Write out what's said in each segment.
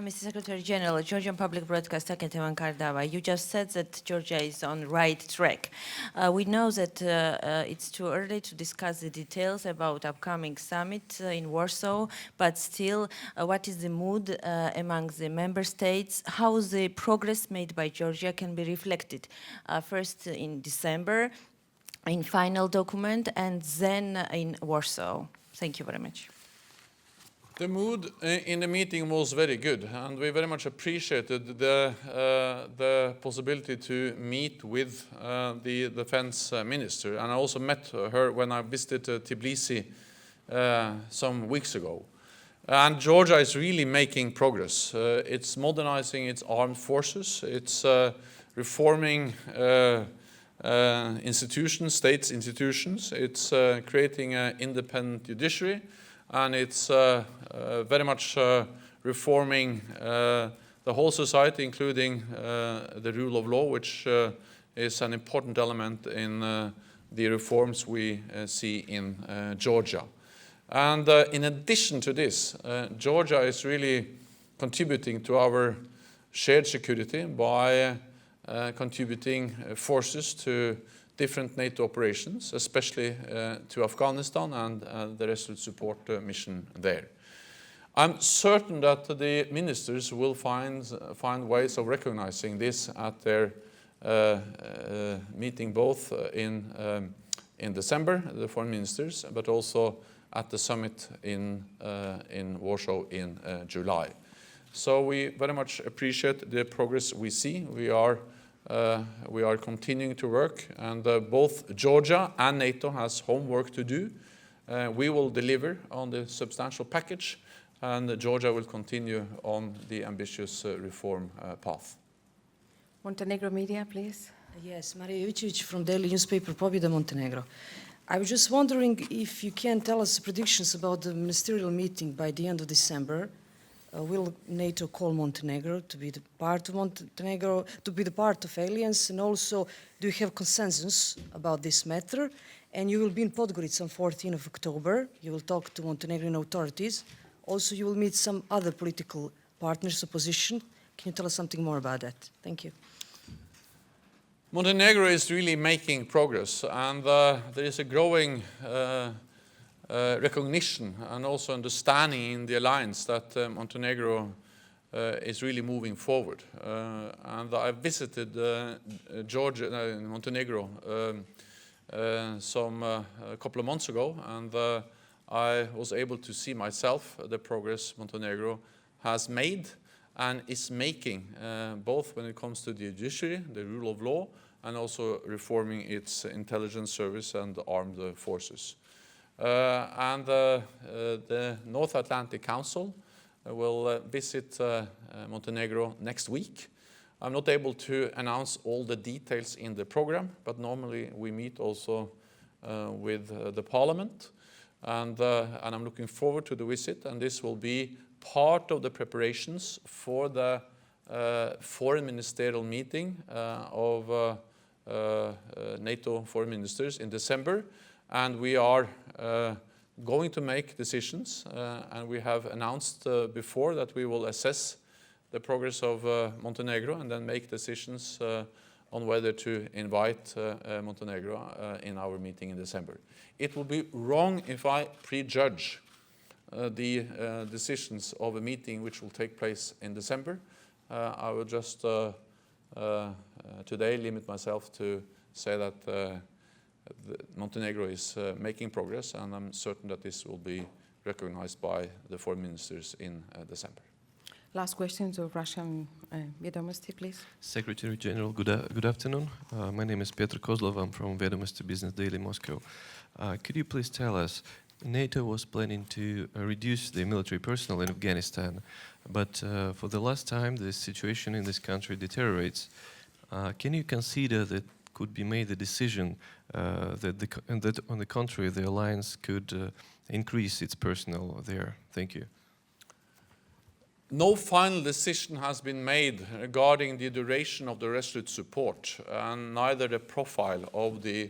Mr. Secretary General, Georgian Public Broadcaster Ketevan Kardava, you just said that Georgia is on the right track. We know that it's too early to discuss the details about upcoming summit in Warsaw, but still, what is the mood among the member states? How the progress made by Georgia can be reflected? First in December, in final document, and then in Warsaw. Thank you very much. The mood in the meeting was very good, and we very much appreciated the possibility to meet with the defense minister. And I also met her when I visited Tbilisi some weeks ago. And Georgia is really making progress. It's modernizing its armed forces. It's reforming institutions, state institutions. It's creating an independent judiciary. And it's very much reforming the whole society, including the rule of law, which is an important element in the reforms we see in Georgia. And in addition to this, Georgia is really contributing to our shared security by contributing forces to different NATO operations, especially to Afghanistan and the resolute support mission there. I'm certain that the ministers will find ways of recognizing this at their meeting both in December, the foreign ministers, but also at the summit in Warsaw in July. So we very much appreciate the progress we see. We are continuing to work, and both Georgia and NATO has homework to do. We will deliver on the substantial package, and Georgia will continue on the ambitious reform path. Montenegro media, please. Yes, Marija Ivicevic from daily newspaper Pobjeda Montenegro. I was just wondering if you can tell us predictions about the ministerial meeting by the end of December. Will NATO call Montenegro to be the part of Montenegro, to be the part of alliance? And also, do you have consensus about this matter? And you will be in Podgorica on 14th of October. You will talk to Montenegrin authorities. Also, you will meet some other political partners, opposition. Can you tell us something more about that? Thank you. Montenegro is really making progress, and there is a growing recognition and also understanding in the alliance that Montenegro is really moving forward. And I visited Montenegro a couple of months ago, and I was able to see myself the progress Montenegro has made and is making, both when it comes to the judiciary, the rule of law, and also reforming its intelligence service and armed forces. And the North Atlantic Council will visit Montenegro next week. I'm not able to announce all the details in the program, but normally we meet also with the Parliament, and I'm looking forward to the visit, and this will be part of the preparations for the foreign ministerial meeting of NATO foreign ministers in December. And we are going to make decisions, and we have announced before that we will assess the progress of Montenegro and then make decisions on whether to invite Montenegro in our meeting in December. It would be wrong if I prejudge the decisions of a meeting which will take place in December. I will just today limit myself to say that Montenegro is making progress, and I'm certain that this will be recognized by the foreign ministers in December. Last question to Russian Vedomosti, please. Secretary General, good afternoon. My name is Petr Kozlov. I'm from Vedomosti Business Daily Moscow. Could you please tell us, NATO was planning to reduce the military personnel in Afghanistan, but for the last time the situation in this country deteriorates. Can you consider that could be made a decision that on the contrary the alliance could increase its personnel there? Thank you. No final decision has been made regarding the duration of the resolute support, and neither the profile of the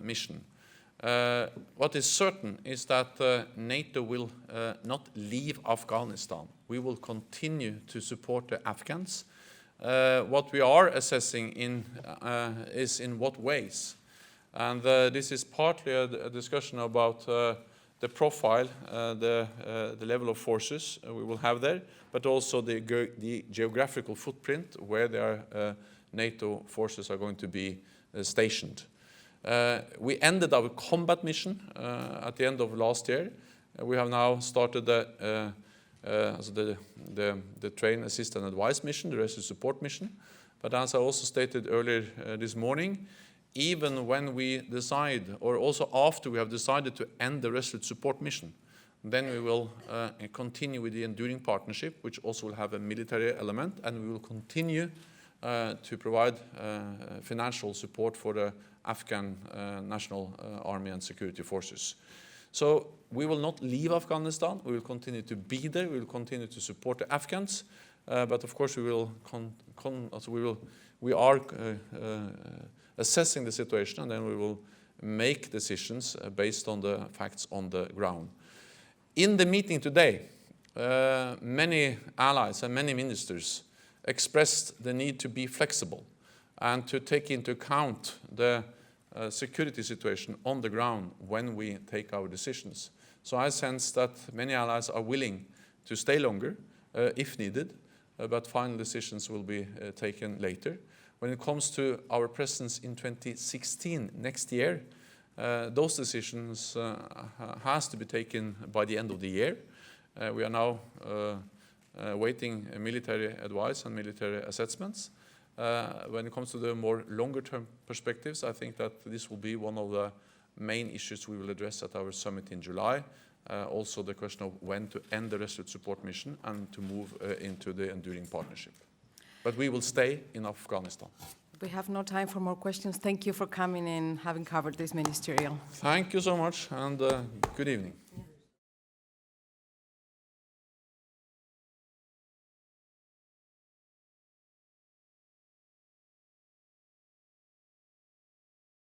mission. What is certain is that NATO will not leave Afghanistan. We will continue to support the Afghans. What we are assessing is in what ways. And this is partly a discussion about the profile, the level of forces we will have there, but also the geographical footprint where their NATO forces are going to be stationed. We ended our combat mission at the end of last year. We have now started the train, assist and advise mission, the rescue support mission. But as I also stated earlier this morning, even when we decide, or also after we have decided to end the rescue support mission, then we will continue with the enduring partnership, which also will have a military element, and we will continue to provide financial support for the Afghan National Army and Security Forces. So we will not leave Afghanistan. We will continue to be there. We will continue to support the Afghans. But of course, we are assessing the situation, and then we will make decisions based on the facts on the ground. In the meeting today, many allies and many ministers expressed the need to be flexible and to take into account the security situation on the ground when we take our decisions. So I sense that many allies are willing to stay longer if needed, but final decisions will be taken later. When it comes to our presence in 2016, next year, those decisions has to be taken by the end of the year. We are now waiting military advice and military assessments. When it comes to the more longer-term perspectives, I think that this will be one of the main issues we will address at our summit in July. Also the question of when to end the rescue support mission and to move into the enduring partnership. But we will stay in Afghanistan. We have no time for more questions. Thank you for coming and having covered this ministerial. Thank you so much, and good evening.